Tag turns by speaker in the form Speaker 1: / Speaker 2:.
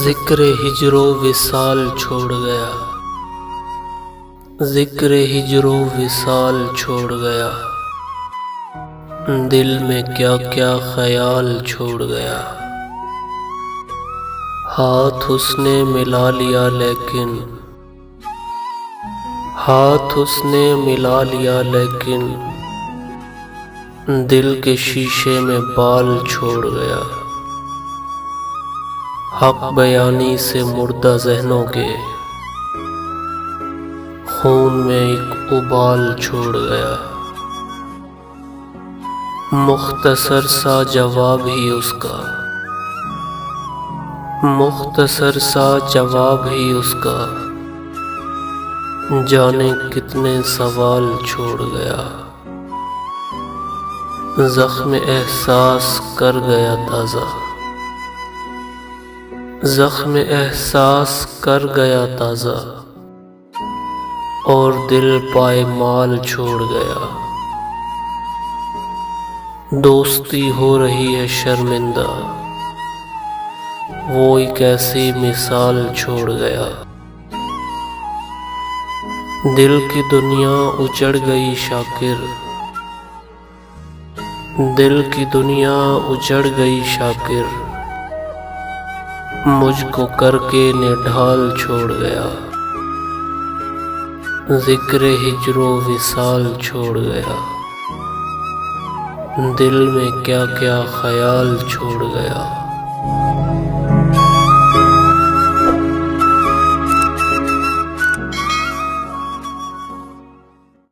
Speaker 1: ذکر ہجر و وصال چھوڑ گیا، ذکر ہجر و وصال چھوڑ گیا، دل میں کیا کیا خیال چھوڑ گیا۔ ہاتھ اس نے ملا لیا لیکن، ہاتھ اس نے ملا لیا لیکن، دل کے شیشے میں بال چھوڑ گیا۔ حق بیانی سے مردہ ذہنوں کے خون میں ایک ابال چھوڑ گیا۔ مختصر سا جواب ہی اس کا، مختصر سا جواب ہی اس کا، جانے کتنے سوال چھوڑ گیا۔ زخم احساس کر گیا تازہ، زخم احساس کر گیا تازہ، اور دل پائمال چھوڑ گیا۔ دوستی ہو رہی ہے شرمندہ، وہ ایک ایسی مثال چھوڑ گیا۔ دل کی دنیا اجڑ گئی شاکر، دل کی دنیا اجڑ گئی شاکر، مجھ کو کر کے نڈھال چھوڑ گیا۔ ذکر ہجر و وصال چھوڑ گیا، دل میں کیا کیا خیال چھوڑ گیا۔